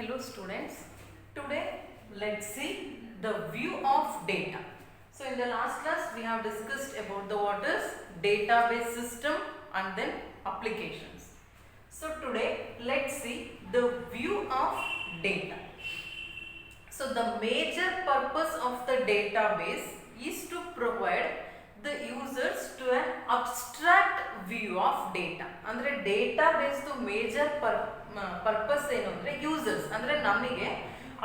Hello students, today let's see the view of data. So in the last class we have discussed about the what is database system and then applications. So today let's see the view of data. So the major purpose of the database is to provide the users to an abstract view of data. Andre database to major purpose ಏನು ಅಂದ್ರೆ users ಅಂದ್ರೆ ನಮಗೆ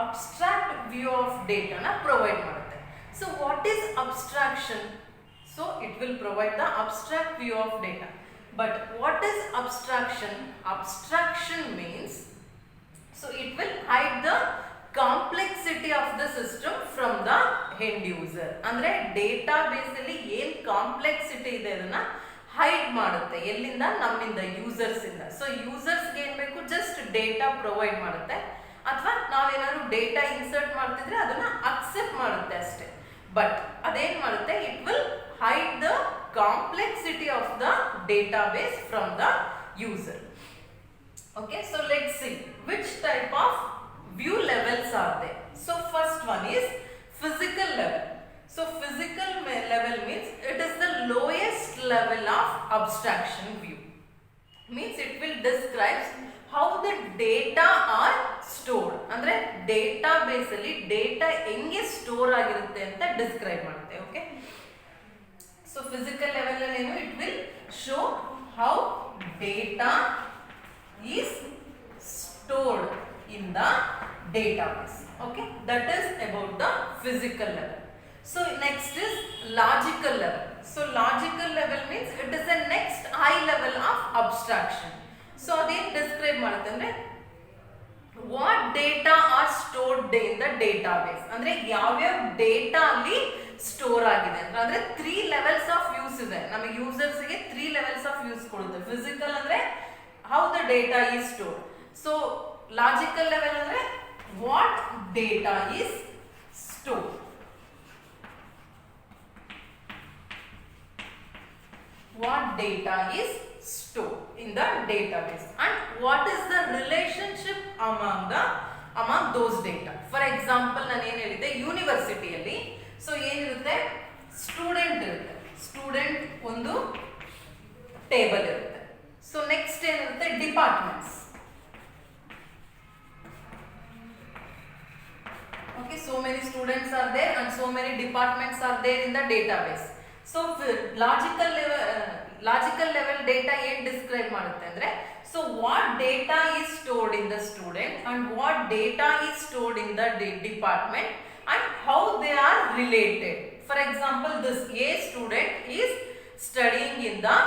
abstract view of data na provide ಮಾಡುತ್ತೆ. So what is abstraction? So it will provide the abstract view of data. But what is abstraction? Abstraction means so it will hide the complexity of the system from the end user. ಅಂದ್ರೆ database ಅಲ್ಲಿ ಏನು complexity ಇದೆ ಅದನ್ನ hide ಮಾಡುತ್ತೆ ಎಲ್ಲಿಂದ ನಮ್ಮಿಂದ users ಇಂದ. So users ಗೆ ಏನ್ ಬೇಕು ಜಸ್ಟ್ ಡೇಟಾ ಪ್ರೊವೈಡ್ ಮಾಡುತ್ತೆ ಅಥವಾ ನಾವೇನಾದ್ರು ಡೇಟಾ ಇನ್ಸರ್ಟ್ ಮಾಡ್ತಿದ್ರೆ ಅದನ್ನ ಅಕ್ಸೆಪ್ಟ್ ಮಾಡುತ್ತೆ ಅಷ್ಟೇ. ಬಟ್ ಅದೇನ್ ಮಾಡುತ್ತೆ it will hide the complexity of the database from the user. Okay, so let's see which type of view levels are there. So first one is physical level. So physical level means it is the lowest level of abstraction view. Means it will describe how the data are stored. Andre database alli data ಹೆಂಗೆ store ಆಗಿರುತ್ತೆ ಅಂತ describe ಮಾಡುತ್ತೆ. Okay, so physical level ಅಲ್ಲಿ ಏನು it will show how data is stored in the database. Okay, that is about the physical level. So next is logical level. So logical level means it is the next high level of abstraction. So again describe ಮಾಡುತ್ತೆ ಅಂದ್ರೆ what data are stored in the database. ಅಂದ್ರೆ ಯಾವ್ಯಾವ data ಅಲ್ಲಿ store ಆಗಿದೆ ಅಂದ್ರೆ 3 levels of use ಇದೆ. ನಮಗೆ users ಗೆ 3 ಲೆವೆಲ್ಸ್ ಆಫ್ ಯೂಸ್ ಕೊಡುತ್ತೆ. ಫಿಸಿಕಲ್ ಅಂದ್ರೆ how the data is stored. So logical level andre what data is stored. What data is stored in the database and what is the relationship among those data. For example ನಾನು ಏನು ಹೇಳಿದೆ ಯೂನಿವರ್ಸಿಟಿಯಲ್ಲಿ so ಏನಿರುತ್ತೆ student ಇರುತ್ತೆ. Student ಒಂದು table ಇರುತ್ತೆ. So next ಏನಿರುತ್ತೆ departments. Okay, so many students are there and so many departments are there in the database. So logical level data ಏನು describe ಮಾಡುತ್ತೆ ಅಂದ್ರೆ so what data is stored in the student and what data is stored in the department and how they are related. For example, this A student is studying in the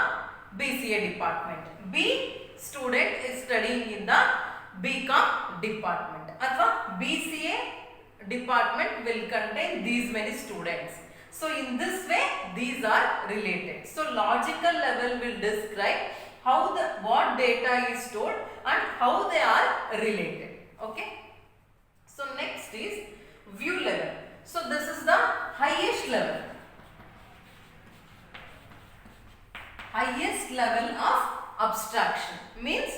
BCA department. B student is studying in the BCom department. Athwa BCA department will contain these many students. So in this way these are related. So logical level will describe how what data is stored and how they are related. Okay. So next is view level. So this is the highest level. Highest level of abstraction means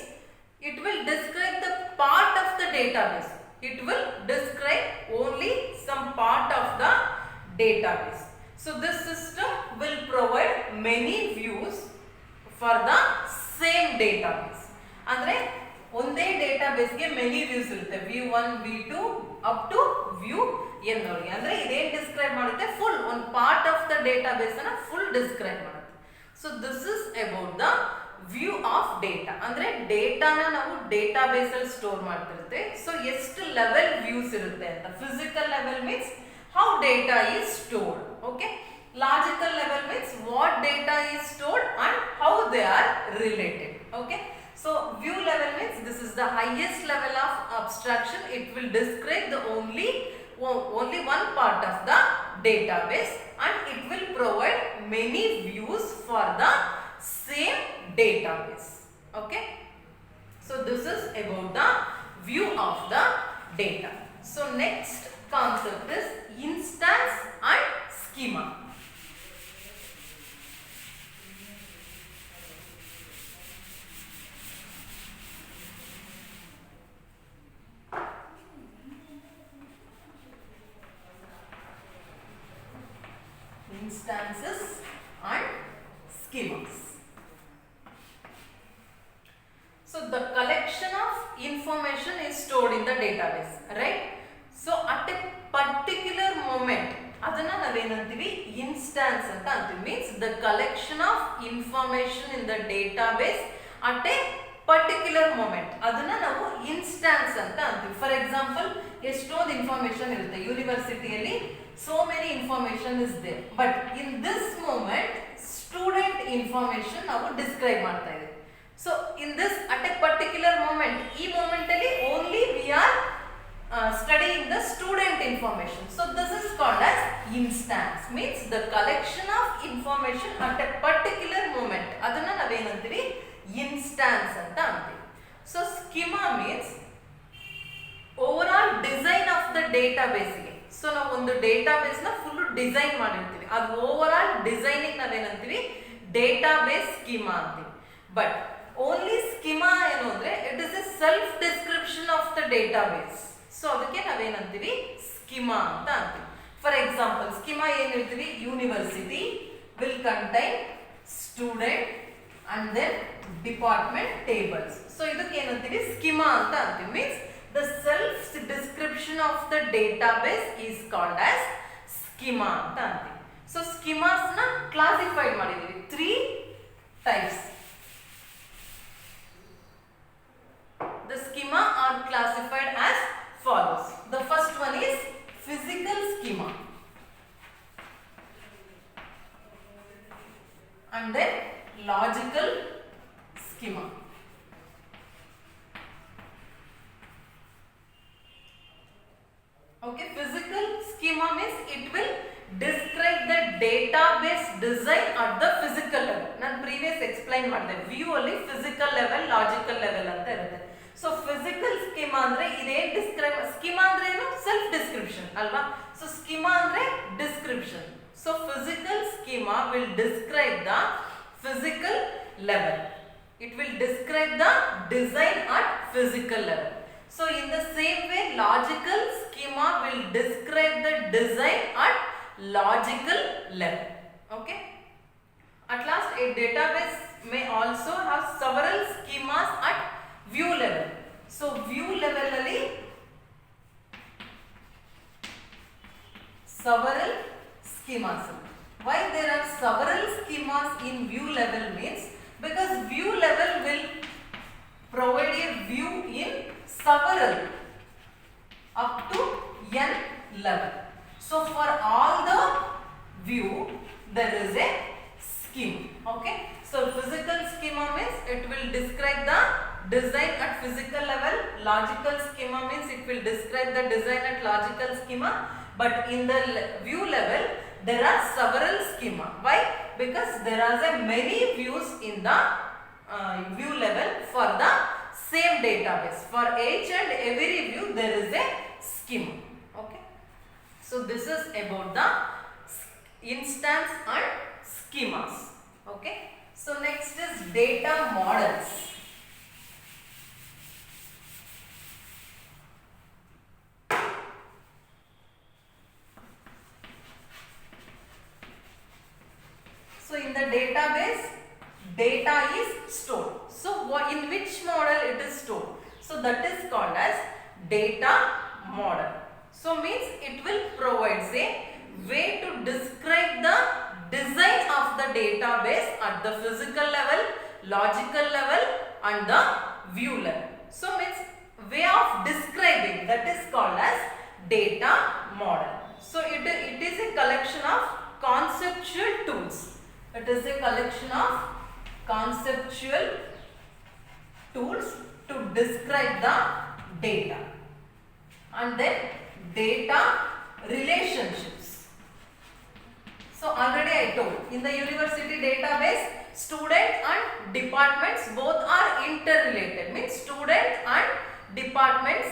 it will describe the part of the database. It will describe only some part of the database. So this system will provide many views for the same database. Andre ಒಂದೇ database ಗೆ many views ಇರುತ್ತೆ. View 1 view 2 up to view n ವರೆಗೆ. ಅಂದ್ರೆ ಇದೇನ್ describe ಮಾಡುತ್ತೆ full ಒಂದು part of the database ಅನ್ನ full describe ಮಾಡುತ್ತೆ. So this is about the view of data. ಅಂದ್ರೆ ಡೇಟಾನ ನಾವು ಡೇಟಾಬೇಸ್ ಅಲ್ಲಿ ಸ್ಟೋರ್ ಮಾಡ್ತಿರುತ್ತೆ. ಸೊ ಎಷ್ಟು ಲೆವೆಲ್ ವ್ಯೂಸ್ ಇರುತ್ತೆ ಅಂತ. Physical level means how data is stored. Okay, logical level means what data is stored and how they are related. Okay, so view level means this is the highest level of abstraction. It will describe the only one part of the database and it will provide many views for the same database. Okay, so this is about the view of the data. So next concept is instance and schema. instances and schemas. So the collection of information is stored in the database, right? So at a particular moment, adana navenantivi instance anta antivi, means the collection of information in the database at a particular moment, adana navu instance anta antivi. For example, ಎಷ್ಟೊಂದು information irutte university alli, so many information is there, but in this moment student information ನಾವು describe ಮಾಡ್ತಾ ಇದ್ದೀವಿ. So in this at a particular moment, ಈ moment ಅಲ್ಲಿ only we are studying the student information. So this is called as instance, means the collection of information at a particular moment, ಅದನ್ನ ನಾವೇನಂತೀವಿ instance ಅಂತ ಅಂತೀವಿ. So schema means overall design of the database ಗೆ. So ನಾವು ಒಂದು database ನ full design ಮಾಡಿರ್ತೀವಿ, ಅದು over all designing ನಾವೇನಂತೀವಿ ಡೇಟಾಬೇಸ್ ಸ್ಕೀಮಾ ಅಂತೀವಿ. ಬಟ್ ಓನ್ಲಿ ಸ್ಕೀಮಾ ಏನು ಅಂದ್ರೆ it is a self description of the database. So ಅದಕ್ಕೆ ನಾವೇನಂತೀವಿ ಸ್ಕೀಮಾ ಅಂತ ಅಂತೀವಿ. ಫಾರ್ ಎಕ್ಸಾಂಪಲ್ ಸ್ಕೀಮಾ ಏನಿರ್ತೀವಿ, university will contain student and then department tables. So ಇದಕ್ಕೆ ಏನಂತೀವಿ ಸ್ಕೀಮಾ ಅಂತ ಅಂತೀವಿ. Means the self description of the database is called as schema anta antivi. So schemas na classified ಮಾಡಿದೀವಿ 3 types. The schema are classified as follows. The first one is physical schema, and then logical schema. Okay, physical schema means it will describe the database design at the physical level. ನಾನು previous explain ಮಾಡಿದೆ, view ಅಲ್ಲಿ physical level, logical level ಅಂತ ಇರುತ್ತೆ. So physical schema ಅಂದ್ರೆ ಇದೇ describe, schema ಅಂದ್ರೆ ಏನು, self description ಅಲ್ವಾ. So schema ಅಂದ್ರೆ description. So physical schema will describe the physical level. It will describe the design at physical level. So in the same way, logical schema will describe the design at logical level. Okay. At last, a database may also have several schemas at view level. So view level alli several schemas. Why there are several schemas in view level means because view level will provide a view in several up to n level. So for all the view there is a scheme. Okay, so physical schema means it will describe the design at physical level. Logical schema means it will describe the design at logical schema. But in the view level there are several schema. Why? Because there are many views in the view level for the same database. For each and every view there is a schema. Okay, so this is about the instance and schemas. Okay, so next is data models. So in the database data is stored. So in which model it is stored? So that is called as data model. So means it will provide a way to describe the design of the database at the physical level, logical level and the view level. So means way of describing, that is called as data model. So it is a collection of conceptual tools. It is a collection of conceptual tools to describe the data. And then data relationships. So already I told, in the university database student and departments both are interrelated, means student and departments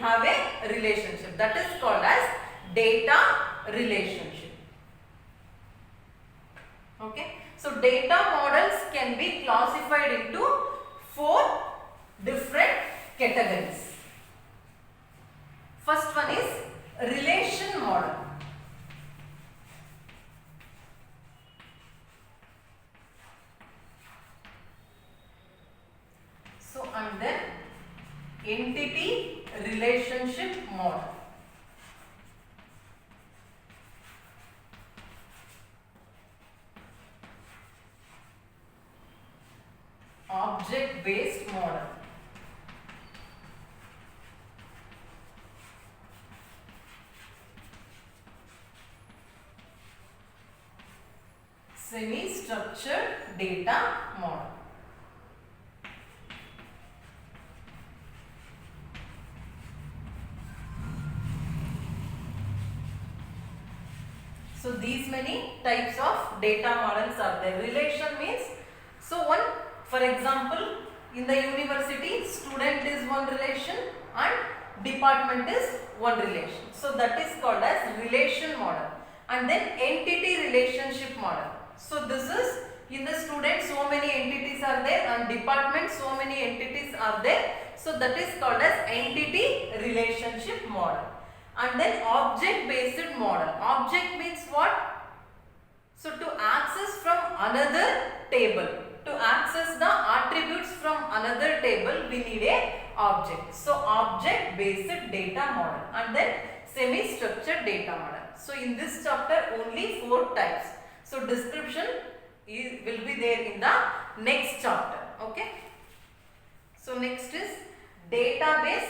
have a relationship, that is called as data relationship. Okay, so data models can be classified into 4 different categories. First one is relation model. entity relationship model. Object based model. Semi-structured data model. So these many types of data models are there. Relation means, so one, for example, in the university, student is one relation and department is one relation. So that is called as relation model. And then entity relationship model. So this is, in the student so many entities are there and department so many entities are there. So that is called as entity relationship model. And then object based model. Object means what? So to access from another table, to access the attributes from another table, we need a object. So object based data model and then semi-structured data model. So in this chapter only 4 types. So description will be there in the next chapter. Okay. So next is database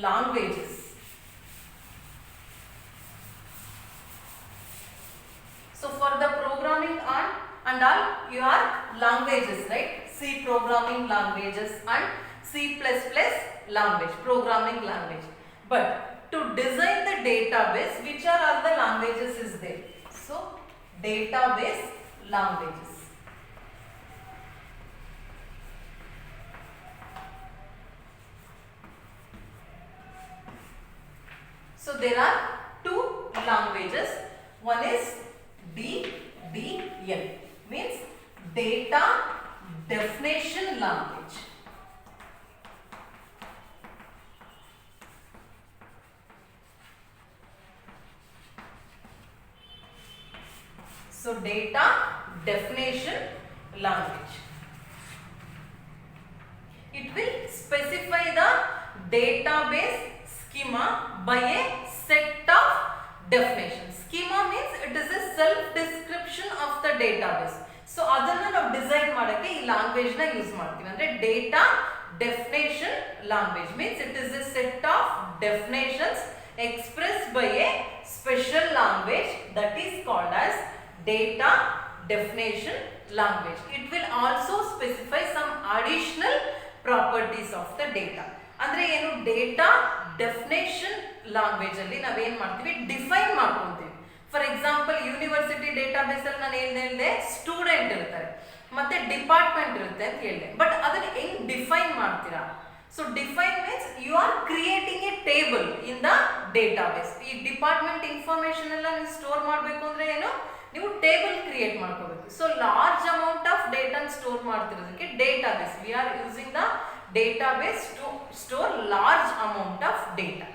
languages. So for the programming and all, you have languages, right? C programming languages and C++ language, programming language. But to design the database, which are all the languages is there? So database languages. So there are 2 languages. One is DDL, means data definition language. So data definition language. It will specify the database schema by a set of definitions. Schema means it is a self description of the database. So adanna ನಾವು design ಮಾಡಕ್ಕೆ ಈ language ನ use ಮಾಡ್ತೀವಿ. ಅಂದ್ರೆ data definition language means it is a set of definitions expressed by a special language that is called as data definition language. It will also specify some additional properties of the data. ಅಂದ್ರೆ ಏನು data definition language ಅಲ್ಲಿ ನಾವೇನ್ ಮಾಡ್ತೀವಿ, define ಮಾಡ್ಕೊಂತೀವಿ. For example university database ಅಲ್ಲಿ ನಾನು ಏನ್ ಹೇಳಿದೆ, ಸ್ಟೂಡೆಂಟ್ ಇರ್ತಾರೆ ಮತ್ತೆ ಡಿಪಾರ್ಟ್ಮೆಂಟ್ ಇರುತ್ತೆ ಅಂತ ಹೇಳಿದೆ. ಬಟ್ ಅದನ್ನ ಹೆಂಗ್ ಡಿಫೈನ್ ಮಾಡ್ತೀರಾ? So define means you are creating a table in the database. ಈ ಡಿಪಾರ್ಟ್ಮೆಂಟ್ ಇನ್ಫಾರ್ಮೇಶನ್ ಎಲ್ಲ ನೀವು ಸ್ಟೋರ್ ಮಾಡಬೇಕು ಅಂದ್ರೆ ಏನು, ನೀವು ಟೇಬಲ್ ಕ್ರಿಯೇಟ್ ಮಾಡ್ಕೋಬೇಕು. So large amount of data store ಮಾಡ್ತಿರೋದಕ್ಕೆ database, we are using the database to store large amount of data.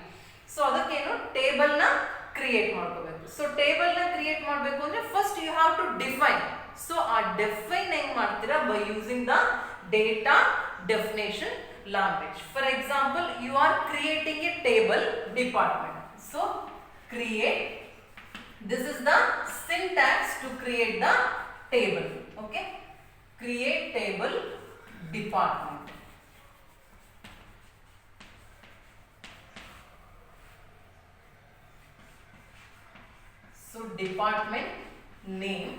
So ಅದಕ್ಕೇನು ಟೇಬಲ್ ನ ಕ್ರಿಯೇಟ್ ಮಾಡ್ಕೋಬೇಕು. ಸೊ ಟೇಬಲ್ ನ ಕ್ರಿಯೇಟ್ ಮಾಡಬೇಕು ಅಂದ್ರೆ first you have to define. So ಆ define ಹೆಂಗ್ ಮಾಡ್ತೀರಾ? By using the data definition language. For example you are creating a table department. So create, this is the syntax to create the table. Okay, create table department. So department name,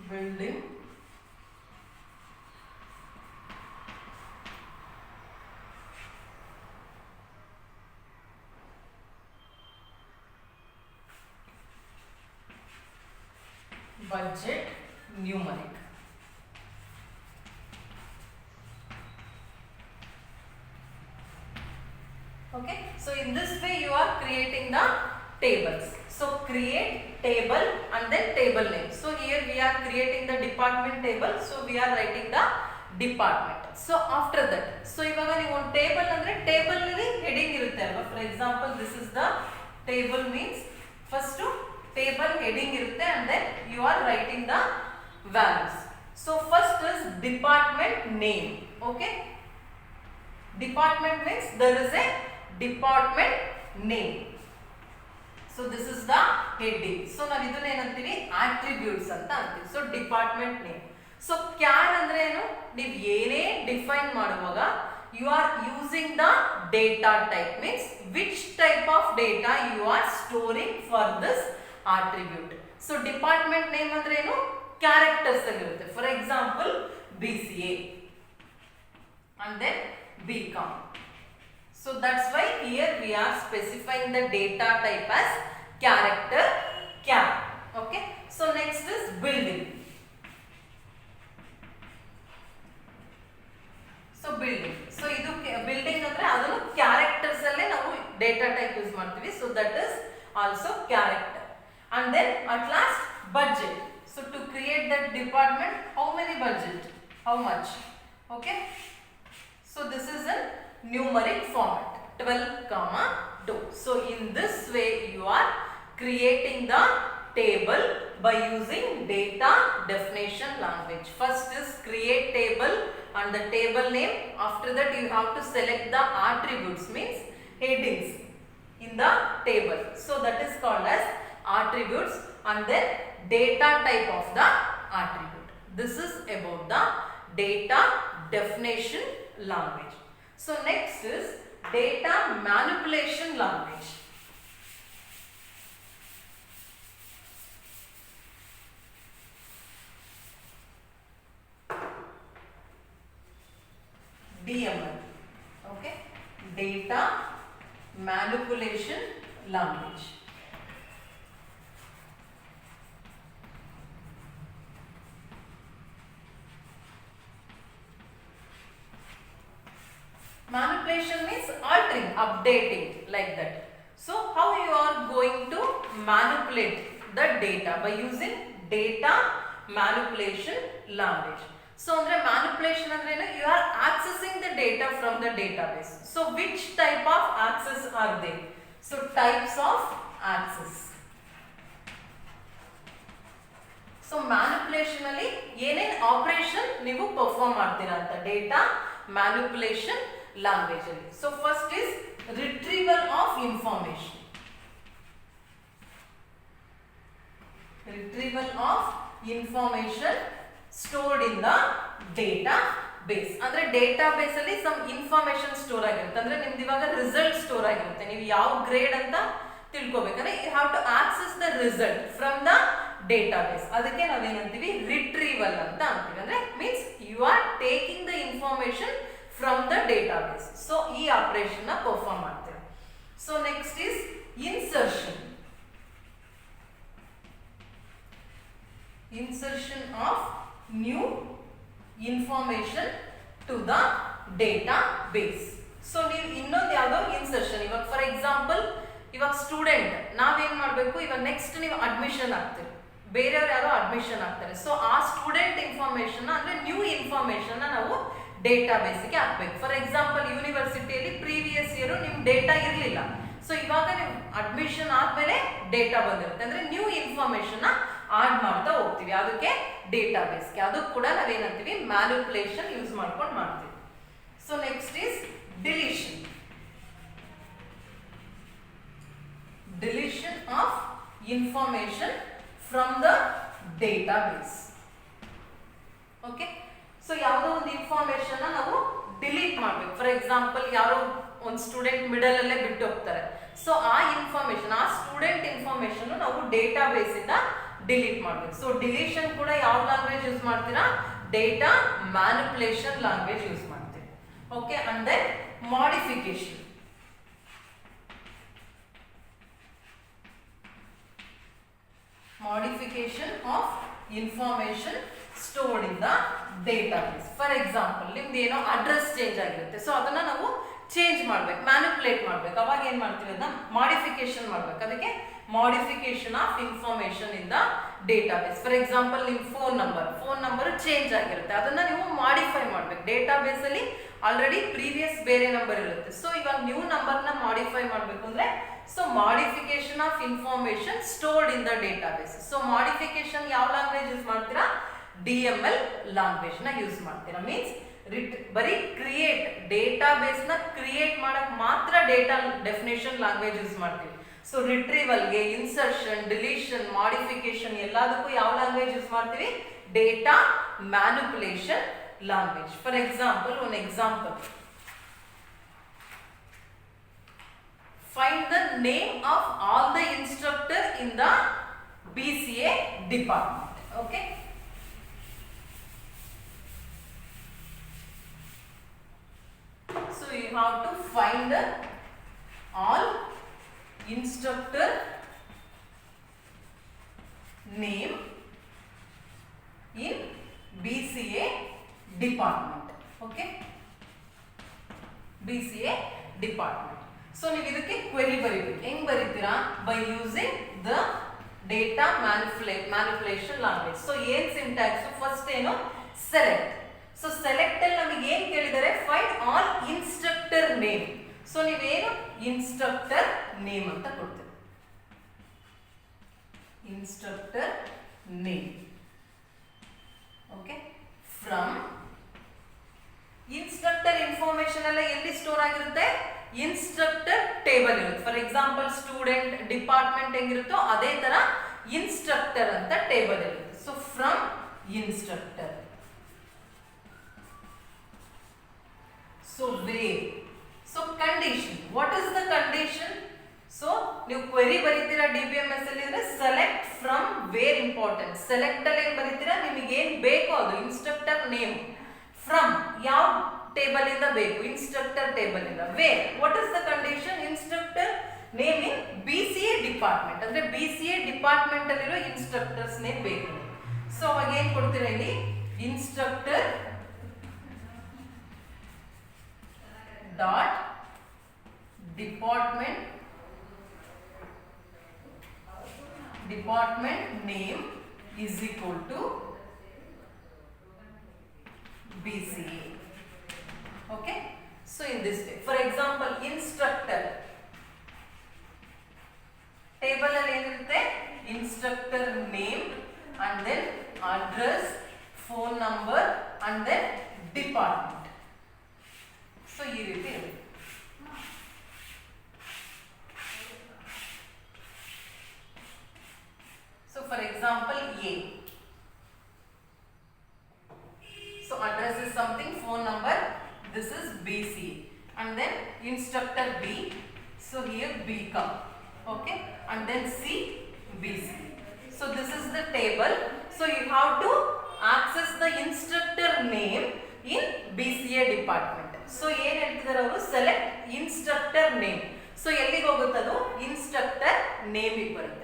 building, budget, numeric. Okay, so in this way you are creating the tables. So create table and then table name. So here we are creating the department table. So we are writing the department. So after that, so ಇವಾಗ ನೀವು ಒಂದು table ಅಂದ್ರೆ table ಅಲ್ಲಿ heading ಇರುತ್ತೆ ಅಲ್ವಾ. For example this is the table means first table heading ಇರುತ್ತೆ and then you are writing the values. So first is department name. Okay, department means there is a department name. So this is the heading. So ನಾವು ಇದನ್ನ ಏನಂತೀವಿ, attributes ಅಂತ ಅಂತೀವಿ. So department name. So char ಅಂದ್ರೆ ಏನು, ನೀವು ಏನೇ define ಮಾಡುವಾಗ you are using the data type means which type of data you are storing for this attribute. So department name ಅಂದ್ರೆ ಏನು, ಕ್ಯಾರೆಕ್ಟರ್ಸ್ ಆಗಿರುತ್ತೆ. For example BCA and then BCom. So that's why here we are specifying the data type as character char. Okay, so next is building. So building, so idu building andre adanu characters alle ನಾವು data type use ಮಾಡ್ತೀವಿ. So that is also character. And then at last budget. So to create that department, how many budget, how much? Okay, so this is in numeric format 12, 2. So in this way you are creating the table by using data definition language. First is create table and the table name. After that you have to select the attributes means headings in the table. So that is called as attributes and then data type of the attribute. This is about the data definition language. So next is data manipulation language. DML. Okay, data manipulation language. Manipulation means altering, updating, like that. So how you are going to manipulate the data by using data manipulation language. So andre manipulation andre you are accessing the data from the database. So which type of access are they? So types of access. So manipulation ಅಲ್ಲಿ ಏನೇನ್ operation ನೀವು perform ಮಾಡ್ತೀರಾ ಅಂತ data manipulation language ಅಲ್ಲಿ. So first is retrieval of information. Retrieval of information stored in the database. ಅಂದ್ರೆ database ಅಲ್ಲಿ some information store ಆಗಿರುತ್ತೆ. ಅಂದ್ರೆ ನಿಮ್ದು ಇವಾಗ ರಿಸಲ್ಟ್ ಸ್ಟೋರ್ ಆಗಿರುತ್ತೆ. ನೀವು ಯಾವ ಗ್ರೇಡ್ ಅಂತ ತಿಳ್ಕೊಬೇಕಂದ್ರೆ you have to access the result from the database. ಅದಕ್ಕೆ ನಾವೇನಂತೀವಿ, ರಿಟ್ರೀವಲ್ ಅಂತ ಅಂತೀವಿ. ಅಂದ್ರೆ means you are taking the information from the database. So ಈ ಆಪರೇಷನ್ ನ ಪರ್ಫಾರ್ಮ್ ಮಾಡ್ತೀವಿ. So next is insertion. Insertion of new information to the database. So ನೀವು ಇನ್ನೊಂದು ಯಾವುದೋ ಇನ್ಸರ್ಷನ್, ಇವಾಗ ಫಾರ್ ಎಕ್ಸಾಂಪಲ್ ಇವಾಗ ಸ್ಟೂಡೆಂಟ್ ನಾವೇನ್ ಮಾಡಬೇಕು, ಇವಾಗ ನೆಕ್ಸ್ಟ್ ನೀವು ಅಡ್ಮಿಷನ್ ಆಗ್ತೀರಿ, ಬೇರೆಯವ್ರು ಯಾರೋ ಅಡ್ಮಿಷನ್ ಆಗ್ತಾರೆ. ಸೊ ಆ ಸ್ಟೂಡೆಂಟ್ ಇನ್ಫಾರ್ಮೇಶನ್ ಅಂದ್ರೆ ನ್ಯೂ ಇನ್ಫಾರ್ಮೇಶನ್ ನಾವು ಡೇಟಾಬೇಸ್ಗೆ ಹಾಕ್ಬೇಕು. ಫಾರ್ ಎಕ್ಸಾಂಪಲ್ ಯೂನಿವರ್ಸಿಟಿಯಲ್ಲಿ ಪ್ರೀವಿಯಸ್ ಇಯರ್ ನಿಮ್ ಡೇಟಾ ಇರಲಿಲ್ಲ. ಸೊ ಇವಾಗ ನೀವು ಅಡ್ಮಿಷನ್ ಆದ್ಮೇಲೆ ಡೇಟಾ ಬಂದಿರುತ್ತೆ. ಅಂದ್ರೆ ನ್ಯೂ ಇನ್ಫಾರ್ಮೇಶನ್ ಆಡ್ ಮಾಡ್ತಾ ಹೋಗ್ತೀವಿ ಅದಕ್ಕೆ ಡೇಟಾಬೇಸ್ಗೆ. ಅದಕ್ಕೆ ಕೂಡ ನಾವೇನಂತೀವಿ, ಮ್ಯಾನಿಪುಲೇಷನ್ ಯೂಸ್ ಮಾಡ್ಕೊಂಡು ಮಾಡ್ತೀವಿ. So next is deletion. Deletion of information from the database. Okay, so ಯಾವುದೋ ಒಂದು ಇನ್ಫಾರ್ಮೇಶನ್ ನಾವು ಡಿಲೀಟ್ ಮಾಡ್ಬೇಕು. ಫಾರ್ ಎಕ್ಸಾಂಪಲ್ ಯಾರೋ ಒಂದು ಸ್ಟೂಡೆಂಟ್ ಮಿಡಲ್ ಅಲ್ಲೇ ಬಿಟ್ಟು ಹೋಗ್ತಾರೆ. ಸೊ ಆ ಇನ್ಫಾರ್ಮೇಶನ್, ಆ ಸ್ಟೂಡೆಂಟ್ ಇನ್ಫಾರ್ಮೇಶನ್ ನಾವು ಡೇಟಾಬೇಸ್ ಇಂದ ಡಿಲೀಟ್ ಮಾಡಬೇಕು. ಸೊ ಡಿಲೀಷನ್ ಕೂಡ ಯಾವ ಲ್ಯಾಂಗ್ವೇಜ್ ಯೂಸ್ ಮಾಡ್ತೀರಾ, ಡೇಟಾ ಮ್ಯಾನಿಪುಲೇಷನ್ ಲ್ಯಾಂಗ್ವೇಜ್ ಯೂಸ್ ಮಾಡ್ತೀವಿ. Okay, and then modification. Modification of information stored in the database. For example ನಿಮ್ದು ಏನೋ ಅಡ್ರೆಸ್ ಚೇಂಜ್ ಆಗಿರುತ್ತೆ. ಸೊ ಅದನ್ನ ನಾವು ಚೇಂಜ್ ಮಾಡ್ಬೇಕು, ಮ್ಯಾನಿಪುಲೇಟ್ ಮಾಡ್ಬೇಕು. ಅವಾಗ ಏನ್ ಮಾಡ್ತೀವಿ, ಅದನ್ನ ಮಾಡಿಫಿಕೇಶನ್ ಮಾಡ್ಬೇಕು. ಅದಕ್ಕೆ modification of information in the database. For example ನಿಮ್ ಫೋನ್ ನಂಬರ್ ಚೇಂಜ್ ಆಗಿರುತ್ತೆ, ಅದನ್ನ ನೀವು ಮಾಡಿಫೈ ಮಾಡ್ಬೇಕು. ಡೇಟಾಬೇಸ್ ಅಲ್ಲಿ ಆಲ್ರೆಡಿ ಪ್ರೀವಿಯಸ್ ಬೇರೆ ನಂಬರ್ ಇರುತ್ತೆ. ಸೊ ಇವಾಗ ನ್ಯೂ ನಂಬರ್ ನ ಮಾಡಿಫೈ ಮಾಡಬೇಕು ಅಂದ್ರೆ so modification of information stored in the database. So modification ಯಾವ ಲ್ಯಾಂಗ್ವೇಜ್ ಯೂಸ್ ಮಾಡ್ತೀರಾ? DML ಲ್ಯಾಂಗ್ವೇಜ್ ನ ಯೂಸ್ ಮಾಡ್ತೀರಾ. ಮೀನ್ಸ್ ಬರೀ ಕ್ರಿಯೇಟ್ ಡೇಟಾಬೇಸ್ ನ ಕ್ರಿಯೇಟ್ ಮಾಡಕ್ ಮಾತ್ರ ಡೇಟಾ ಡೆಫಿನೇಷನ್ ಲ್ಯಾಂಗ್ವೇಜ್ ಯೂಸ್ ಮಾಡ್ತೀವಿ. ಸೊ ರಿಟ್ರೀವಲ್ಗೆ, ಇನ್ಸರ್ಷನ್, ಡಿಲೀಷನ್, ಮಾಡಿಫಿಕೇಶನ್ ಎಲ್ಲದಕ್ಕೂ ಯಾವ ಲ್ಯಾಂಗ್ವೇಜ್ ಯೂಸ್ ಮಾಡ್ತೀವಿ? Data manipulation language. For example, ಒಂದು example, find the name of all the instructor in the BCA department. Okay, so you have to find all instructor name in BCA department. Okay, BCA department. So ನೀವು ಇದಕ್ಕೆ query ಬರೀಬೇಕು. ಹೆಂಗ್ ಬರೀತೀರಾ? By using the data manipulation language. So ಏನ್ syntax? First ಏನು? Select. So select ಅಲ್ಲಿ ನಮಗೆ ಏನ್ ಕೇಳಿದರೆ? Find all instructor name. So ನೀವೇನು ಇನ್ಸ್ಟ್ರಕ್ಟರ್ ನೇಮ್ ಅಂತ ಕೊಡ್ತೀವಿ. Instructor name. Okay, from instructor information ಎಲ್ಲ ಎಲ್ಲಿ ಸ್ಟೋರ್ ಆಗಿರುತ್ತೆ? ಇನ್ಸ್ಟ್ರಕ್ಟರ್ ಟೇಬಲ್ ಇರುತ್ತೆ. ಫಾರ್ ಎಕ್ಸಾಂಪಲ್ ಸ್ಟೂಡೆಂಟ್, ಡಿಪಾರ್ಟ್ಮೆಂಟ್ ಹೆಂಗಿರುತ್ತೋ ಅದೇ ತರ ಇನ್ಸ್ಟ್ರಕ್ಟರ್ ಅಂತ ಟೇಬಲ್ ಇರುತ್ತೆ. So from instructor. So where. So condition. What is the condition? So ನೀವು ಕ್ವೆರಿ ಬರೀತೀರಾ DBMS ಅಲ್ಲಿ ಅಂದ್ರೆ select from where important. Select ಅಲ್ಲಿ ಏನ್ ಬರೀತೀರಾ? ನಿಮಗೆ ಏನ್ ಬೇಕೋ ಅದು ಇನ್ಸ್ಟ್ರಕ್ಟರ್ ನೇಮ್. ಫ್ರಮ್ ಯಾವ ಟೇಬಲ್ ಇಂದ ಬೇಕು? ಇನ್ಸ್ಟ್ರಕ್ಟರ್ ಟೇಬಲ್ ಇಂದ. Where, what is the condition? Instructor name in BCA department. ಅಂದ್ರೆ BCA ಡಿಪಾರ್ಟ್ಮೆಂಟ್ ಅಲ್ಲಿರೋ ಇನ್ಸ್ಟ್ರಕ್ಟರ್ಸ್ ನೇಮ್ ಬೇಕು. ಸೊ ಅವಾಗ ಏನ್ ಕೊಡ್ತೀರಾ ಇಲ್ಲಿ? Instructor dot department name is equal to BCA. Okay, so in this way, for example, instructor table ಅಲ್ಲಿ ಏನಿರುತ್ತೆ? Instructor name and then address, phone number and then department. So ಈ ರೀತಿ ಇರುತ್ತೆ. So for example, A. So address is something, phone number, this is BCA, and then instructor B. So here B come, okay, and then C, BC. So this is the table. So you have to access the instructor name in BCA department. So ಏನು ಹೇಳ್ತಿದ್ದಾರೆ ಅವರು? select instructor name. So ಎಲ್ಲಿಗೆ ಹೋಗುತ್ತೆ ಅದು? instructor name ಗೆ ಬರುತ್ತೆ.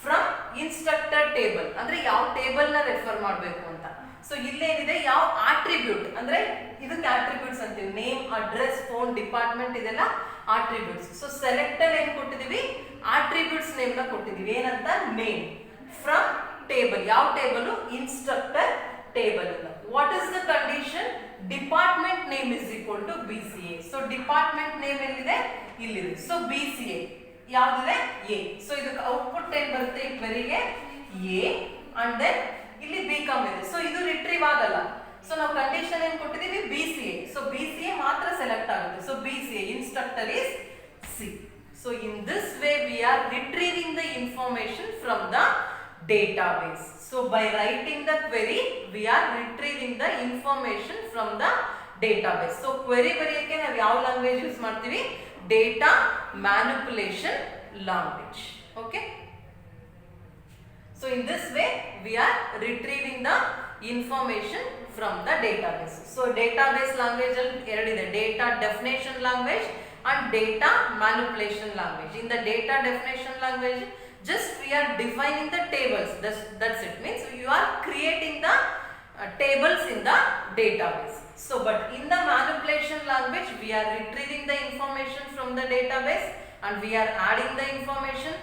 From instructor table ಅಂದ್ರೆ ಯಾವ ಟೇಬಲ್ ನ ರೆಫರ್ ಮಾಡಬೇಕು ಅಂತ. ಸೊ ಇಲ್ಲೇನಿದೆ? ಯಾವ ಆಟ್ರಿಬ್ಯೂಟ್ ಅಂದ್ರೆ ಇದಕ್ಕೆ ಆಟ್ರಿಬ್ಯೂಟ್ಸ್ ಅಂತೀವಿ. ನೇಮ್, ಅಡ್ರೆಸ್, ಫೋನ್, ಡಿಪಾರ್ಟ್ಮೆಂಟ್ ಇದೆಲ್ಲ ಆಟ್ರಿಬ್ಯೂಟ್ಸ್. ಸೊ ಸೆಲೆಕ್ಟರ್ ಏನ್ ಕೊಟ್ಟಿದೀವಿ? ಆಟ್ರಿಬ್ಯೂಟ್ಸ್ ನೇಮ್ ನ ಕೊಟ್ಟಿದೀವಿ. ಏನಂತ? ನೇಮ್. From table. ಯಾವ table? Instructor table. What is the condition? Department name is equal to BCA. So department name ಎಲ್ಲಿದೆ? ಇಲ್ಲಿದೆ. ಸೊ BCA ಯಾವ್ದಿದೆ? A. ಸೊ ಇದಕ್ಕೆ ಔಟ್ಪುಟ್ ಏನ್ ಬರುತ್ತೆ ಈ ಕ್ವೆರಿಗೆ? A ಅಂಡ್ ದೆನ್ ಇಲ್ಲಿ B ಕಮ್ ಇದೆ. ಸೊ ಇದು ರಿಟ್ರೀವ್ ಆಗಲ್ಲ. ಸೊ ನಾವು ಕಂಡೀಷನ್ ಏನ್ ಕೊಟ್ಟಿದೀವಿ? BCA. ಸೊ BCA ಮಾತ್ರ ಸೆಲೆಕ್ಟ್ ಆಗುತ್ತೆ. So BCA instructor is C. So in this way we are retrieving the information from the database. So by writing the query we are retrieving the information from the database. So query ಬರೆಯಕ್ಕೆ ನಾವು ಯಾವ language use ಮಾಡ್ತೀವಿ? Data manipulation language. Okay, so in this way we are retrieving the information from the database. So database language ಅಲ್ಲಿ ಎರಡಿದೆ, data definition language and data manipulation language. In the data definition language just we are defining the tables. That's it. Means you are creating the tables in the database. So but in the manipulation language we are retrieving the information from the database and we are adding the information,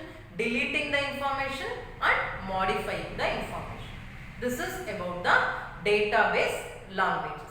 deleting the information and modifying the information. This is about the database language.